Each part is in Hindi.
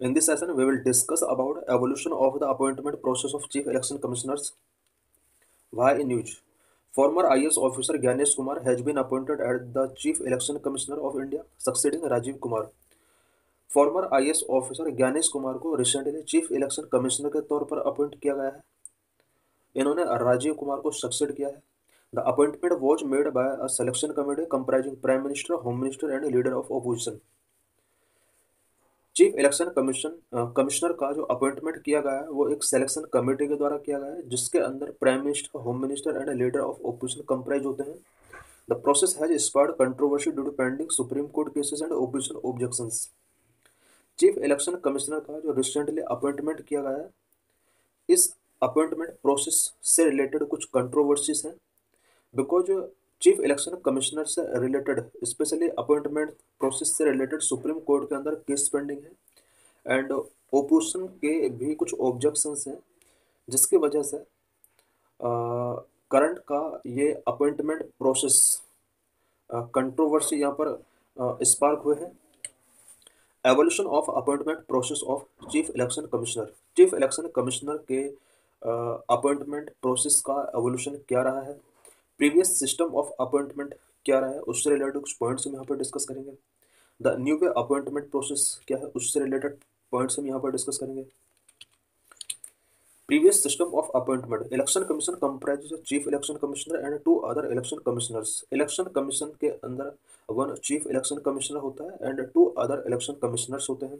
In this session, we will discuss about evolution of the appointment process of Chief Election Commissioners. Why in news? Former IS officer Gyanesh Kumar has been appointed as the Chief Election Commissioner of India, succeeding Rajiv Kumar. Former IAS officer Gyanesh Kumar को रिसेंटली चीफ इलेक्शन कमिश्नर के तौर पर अपॉइंट किया गया है। इन्होंने राजीव कुमार को सक्सेड किया है। The appointment was made by a selection committee comprising prime minister, home minister and leader of opposition. Chief election commissioner का जो अपॉइंटमेंट किया गया है वो एक सिलेक्शन कमेटी के द्वारा किया गया है, जिसके अंदर prime minister, home minister and leader of opposition comprise होते हैं। The process has sparked controversy due to pending supreme court cases and opposition objections. Chief election commissioner का जो रिसेंटली अपॉइंटमेंट किया गया है, इस अपॉइंटमेंट प्रोसेस से रिलेटेड कुछ कंट्रोवर्सीज हैं, बिकॉज चीफ इलेक्शन कमिश्नर से रिलेटेड, स्पेशली अपॉइंटमेंट प्रोसेस से रिलेटेड सुप्रीम कोर्ट के अंदर केस पेंडिंग है एंड ओपोजिशन के भी कुछ ऑब्जेक्शंस हैं, जिसकी वजह से करंट का ये अपॉइंटमेंट प्रोसेस कंट्रोवर्सी यहाँ पर स्पार्क हुए हैं। Evolution of appointment process of chief election commissioner. Chief election commissioner के अपॉइंटमेंट प्रोसेस का एवोल्यूशन क्या रहा है, प्रीवियस सिस्टम ऑफ अपॉइंटमेंट क्या रहा है, उससे रिलेटेड कुछ पॉइंट्स हम यहाँ पर डिस्कस करेंगे। The new way appointment process क्या है, उससे रिलेटेड पॉइंट्स हम यहाँ पर डिस्कस करेंगे। Previous system of appointment, election commission comprises chief election commissioner and two other election commissioners. इलेक्शन कमीशन के अंदर वन चीफ इलेक्शन कमिश्नर होता है and two other election commissioners होते हैं।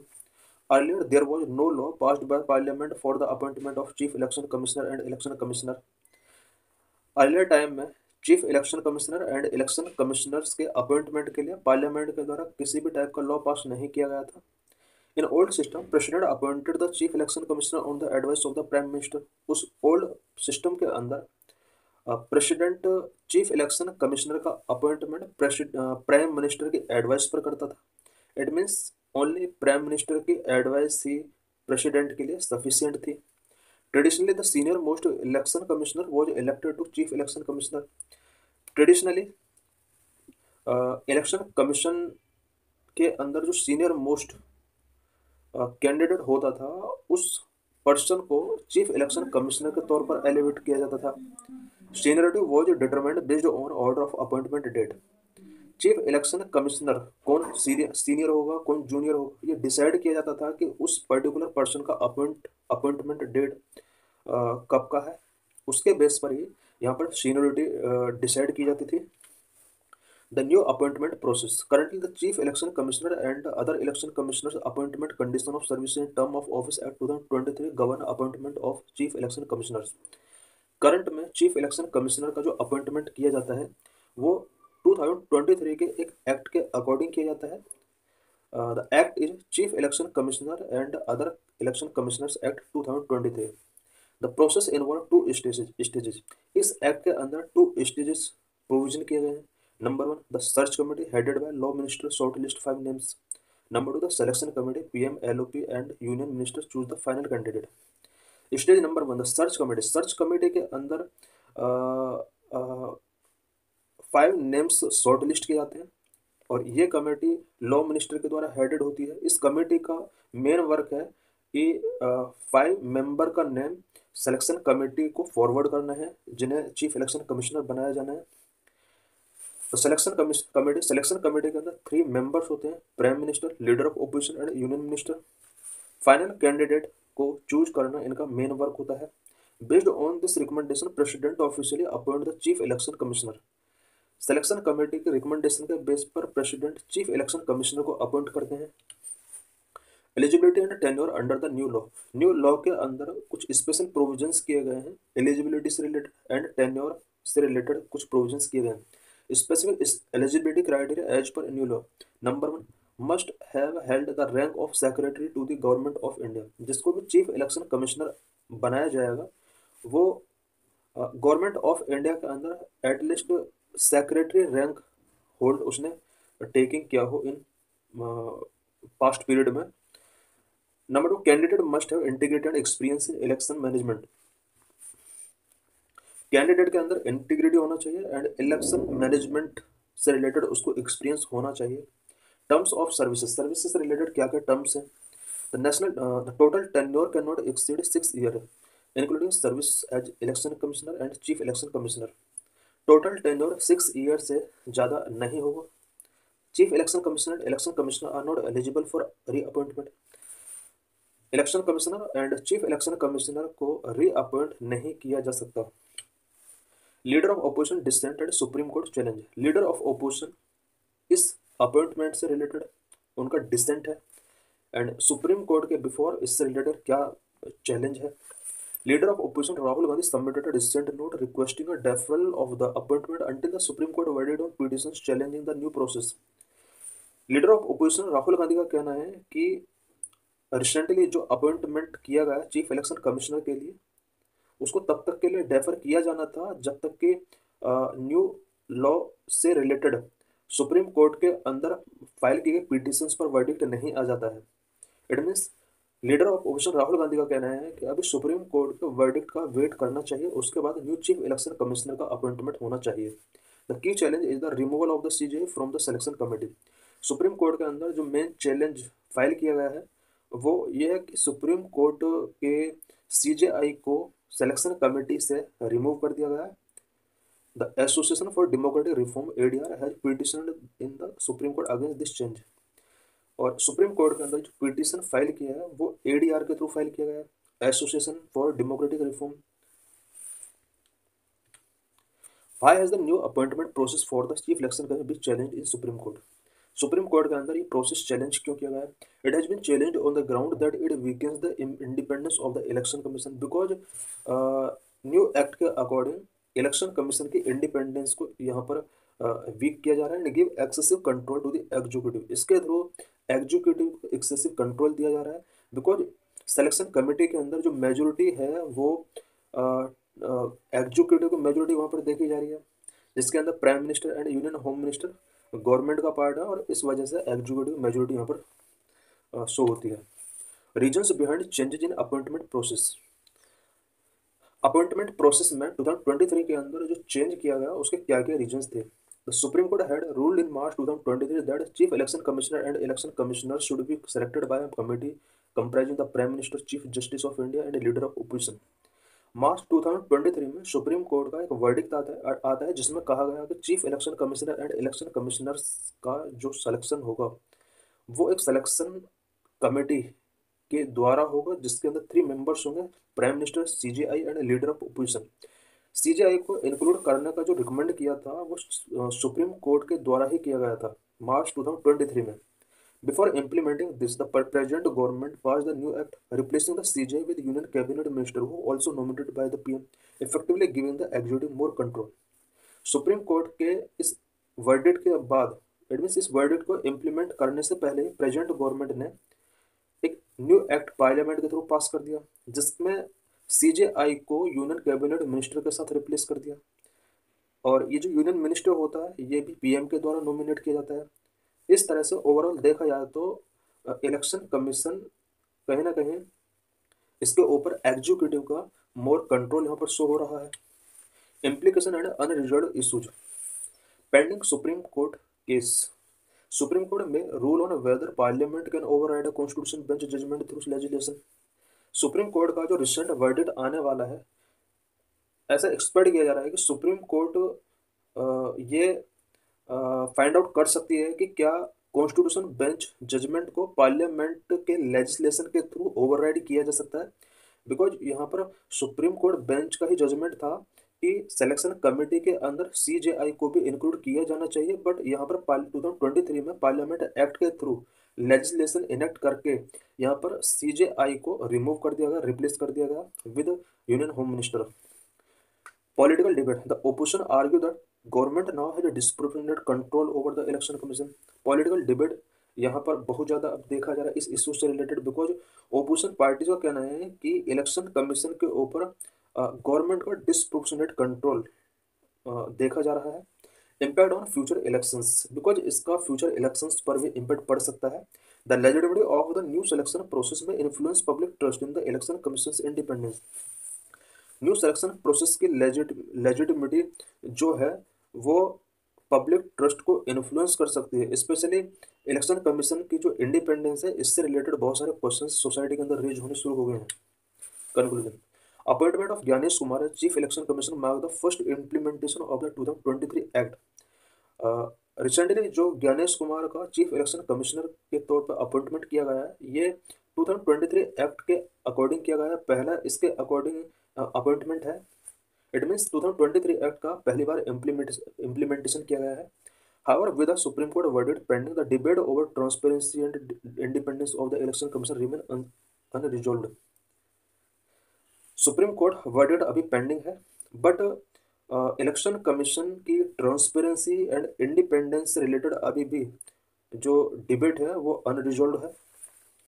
Earlier, there was no law passed by Parliament for the appointment of Chief Election Commissioner and Election Commissioner. Earlier time में chief election commissioner and election commissioners के अपॉइंटमेंट के लिए पार्लियामेंट के द्वारा किसी भी टाइप का लॉ पास नहीं किया गया था। In old system, president appointed the chief election commissioner on the advice of the prime minister. उस ओल्ड सिस्टम के अंदर प्रेसिडेंट चीफ इलेक्शन कमिश्नर का अपॉइंटमेंट प्राइम मिनिस्टर की एडवाइस पर करता था। It means only prime minister की एडवाइस ही प्रेसिडेंट के लिए सफिशिएंट थी। Traditionally the senior most election commissioner was elected to chief election commissioner. Traditionally election commission के अंदर जो सीनियर मोस्ट कैंडिडेट होता था, उस पर्सन को चीफ इलेक्शन कमिश्नर के तौर पर एलिवेट किया जाता था। Seniority was determined based on order of appointment date. Chief election commissioner कौन सीनियर होगा, कौन जूनियर होगा, ये डिसाइड किया जाता था कि उस पर्टिकुलर पर्सन का अपॉइंटमेंट डेट कब का है, उसके बेस पर ही यहाँ पर सीनियरिटी डिसाइड की जाती थी। The new appointment process, currently the chief election commissioner and other election commissioners appointment condition of service in term of office act 2023 govern appointment of chief election commissioners. Current में चीफ इलेक्शन कमिश्नर का जो अपॉइंटमेंट किया जाता है वो 2023 के एक एक्ट के अकॉर्डिंग किया जाता है। The act is chief election commissioner and other election commissioners act 2023। The process involve two stages. इस एक्ट के अंदर टू स्टेजेस प्रोविजन किए गए हैं। Number one, the search committee headed by law minister short list 5 names. Number two, the selection committee PM, LOP and union minister choose the final candidate. Stage number one, the search committee. Search committee के अंदर 5 नेम्स शॉर्ट लिस्ट किए जाते हैं और ये कमेटी लॉ मिनिस्टर के द्वारा हेडेड होती है। इस कमेटी का मेन वर्क है कि 5 मेंबर का नेम सिलेक्शन कमेटी को फॉरवर्ड करना है, जिन्हें चीफ इलेक्शन कमिश्नर बनाया जाना है। तो सिलेक्शन कमेटी के अंदर 3 मेंबर्स होते हैं, prime minister, leader of opposition and union minister. Final candidate को चूज करना इनका मेन वर्क होता है। Based on this recommendation, president officially appoint the chief election commissioner. Selection committee के रिकमेंडेशन के बेस पर प्रेसिडेंट चीफ इलेक्शन कमिश्नर को अपॉइंट करते हैं। Eligibility and tenure under the new law. New law के अंदर कुछ स्पेशल प्रोविजंस किए गए हैं, एलिजिबिलिटी से रिलेटेड एंड टेन्योर से रिलेटेड कुछ प्रोविजंस किए गए हैं। Specific eligibility criteria as per new law. Number one, must have held the rank of secretary to the government of India. जिसको भी चीफ इलेक्शन कमिश्नर बनाया जाएगा वो गवर्नमेंट ऑफ इंडिया के अंदर एटलीस्ट सेक्रेटरी रैंक होल्ड उसने टेकिंग किया हो इन पास्ट पीरियड में। Number two, candidate must have integrity and experience in election management. Candidate के अंदर इंटीग्रिटी होना चाहिए एंड इलेक्शन मैनेजमेंट से रिलेटेड उसको एक्सपीरियंस होना चाहिए। टर्म्स ऑफ सर्विसेज, सर्विसेज से रिलेटेड क्या क्या टर्म्स हैं। The total tenure cannot exceed 6 years, including service as election commissioner and chief election commissioner. Total tenure 6 year से ज़्यादा नहीं होगा। Chief election commissioner, election commissioner are not eligible for reappointment. Election commissioner and chief election commissioner को रीअपॉइंट नहीं किया जा सकता। Leader of opposition dissent and supreme court challenge. Leader of opposition इस अपॉइंटमेंट से रिलेटेड उनका डिसेंट है, एंड सुप्रीम कोर्ट के बिफोर इससे रिलेटेड क्या चैलेंज है। Leader of opposition Rahul Gandhi submitted a dissent note requesting a deferral of the appointment until the Supreme Court weighed on petitions challenging the new process. Leader of opposition Rahul Gandhi का कहना है कि रिसेंटली जो अपॉइंटमेंट किया गया चीफ इलेक्शन कमिश्नर के लिए, उसको तब तक के लिए डेफर किया जाना था जब तक कि न्यू लॉ से रिलेटेड सुप्रीम कोर्ट के अंदर फाइल किए गए पिटिशंस पर वर्डिक्ट नहीं आ जाता है। It means leader of opposition Rahul Gandhi का कहना है कि अभी सुप्रीम कोर्ट के वर्डिक्ट का वेट करना चाहिए, उसके बाद न्यू चीफ इलेक्शन कमिश्नर का अपॉइंटमेंट होना चाहिए। The key challenge is the removal of the CJ from the selection committee. Supreme court के अंदर जो मेन चैलेंज फाइल किया गया है वो ये है कि सुप्रीम कोर्ट के सीजेआई को सिलेक्शन कमेटी से रिमूव कर दिया गया है। The Association for democratic Reform ADR has petitioned in the Supreme Court against this change. और सुप्रीम कोर्ट के अंदर जो पिटिशन फाइल किया है वो एडीआर के थ्रू फाइल किया गया है, association for democratic reform. Why has the new appointment process for the chief election commission been challenged in supreme court. Supreme court के अंदर ये प्रोसेस चैलेंज क्यों किया गया है? It has been challenged on the ground that it weakens the independence of the election commission, because new act के अकॉर्डिंग इलेक्शन कमीशन की इंडिपेंडेंस को यहाँ पर वीक किया जा रहा है and give excessive control to the executive. इसके थ्रू एग्जीक्यूटिव को एक्सेसिव कंट्रोल दिया जा रहा है, बिकॉज सिलेक्शन कमेटी के अंदर जो मेजोरिटी है वो एग्जीक्यूटिव की मेजोरिटी वहाँ पर देखी जा रही है, जिसके अंदर prime minister and union home minister government का पार्ट है, और इस वजह से एग्जीक्यूटिव मेजोरिटी यहाँ पर शो होती है। Regions behind changes in appointment process. Appointment process में 2023 के अंदर जो चेंज किया गया उसके क्या क्या रीजन्स थे? The Supreme Court had ruled in March 2023 that chief election commissioner and election commissioner should be selected by a committee comprising the prime minister, chief justice of India and leader of opposition. March 2023 में सुप्रीम कोर्ट का एक वर्डिक्ट आता है जिसमें कहा गया कि chief election commissioner and election commissioners का जो सिलेक्शन होगा वो एक सिलेक्शन कमेटी के द्वारा होगा, जिसके अंदर 3 मेंबर्स होंगे, prime minister, CJI and leader of opposition. CJI को इंक्लूड करने का जो रिकमेंड किया था वो सुप्रीम कोर्ट के द्वारा ही किया गया था मार्च 2023 में। Before implementing this, the present government passed the new act replacing the CJ with union cabinet minister who also nominated by the PM, effectively giving the executive more control. Supreme court के इस वर्डिक्ट के बाद, इट मीन्स इस वर्डिक्ट को इम्प्लीमेंट करने से पहले प्रेजेंट गवर्नमेंट ने एक न्यू एक्ट पार्लियामेंट के थ्रू पास कर दिया जिसमें सीजेआई को यूनियन कैबिनेट मिनिस्टर के साथ रिप्लेस कर दिया, और ये जो यूनियन मिनिस्टर होता है ये भी पीएम के द्वारा नॉमिनेट किया जाता है। इस तरह से ओवरऑल देखा जाए तो इलेक्शन कमीशन कहीं ना कहीं इसके ऊपर एग्जीक्यूटिव का मोर कंट्रोल यहाँ पर शो हो रहा है। Implication and unresolved issues pending supreme Court case. Supreme Court में rule on whether parliament can override a constitution bench judgment through legislation. Supreme Court का जो रिसेंट वर्डिक्ट आने वाला है, ऐसा एक्सपेक्ट किया जा रहा है कि सुप्रीम कोर्ट ये फाइंड आउट कर सकती है कि क्या कॉन्स्टिट्यूशन बेंच जजमेंट को पार्लियामेंट के लेजिस्लेशन के थ्रू ओवरराइड किया जा सकता है, बिकॉज यहाँ पर सुप्रीम कोर्ट बेंच का ही जजमेंट था कि सिलेक्शन कमेटी के अंदर सीजेआई को भी इंक्लूड किया जाना चाहिए, बट यहाँ पर 2023 में पार्लियामेंट एक्ट के थ्रू लेजिस्लेशन इनेक्ट करके यहाँ पर सीजेआई को रिमूव कर दिया गया, रिप्लेस कर दिया गया with union home minister. Political debate. The opposition argue that government now has a disproportionate control over the election commission. Political debate यहाँ पर बहुत ज़्यादा अब देखा जा रहा है इस इशू से रिलेटेड, बिकॉज ओपोजिशन पार्टी का कहना है कि इलेक्शन कमीशन के ऊपर गवर्नमेंट का डिस्प्रोपोर्शनेट कंट्रोल देखा जा रहा है। Impact on future elections, because इसका फ्यूचर इलेक्शंस पर भी इम्पैक्ट पड़ सकता है। The legitimacy of the new selection process may influence public trust in the election Commission independence. New selection process की लेजिटिमिटी जो है वो पब्लिक ट्रस्ट को इन्फ्लुएंस कर सकती है, स्पेशली इलेक्शन कमीशन की जो इंडिपेंडेंस है, इससे रिलेटेड बहुत सारे क्वेश्चन सोसाइटी के अंदर रेज होने शुरू हो गए हैं। Conclusion, appointment of Gyanesh Kumar chief election commission mark the first implementation of the 2023 act. Recently जो ज्ञानेश कुमार का चीफ इलेक्शन कमिश्नर के तौर पर अपॉइंटमेंट किया गया है, ये 2023 एक्ट के अकॉर्डिंग किया गया है, पहला इसके अकॉर्डिंग अपॉइंटमेंट है। इट मीन्स 2023 एक्ट का पहली बार इम्प्लीमेंटेशन किया गया है। However, with the Supreme Court verdict pending, the debate over transparency and independence of the Election Commission remain unresolved. Supreme court verdict अभी पेंडिंग है, बट इलेक्शन कमीशन की ट्रांसपेरेंसी एंड इंडिपेंडेंस से रिलेटेड अभी भी जो डिबेट है वो अनरिजॉल्व है।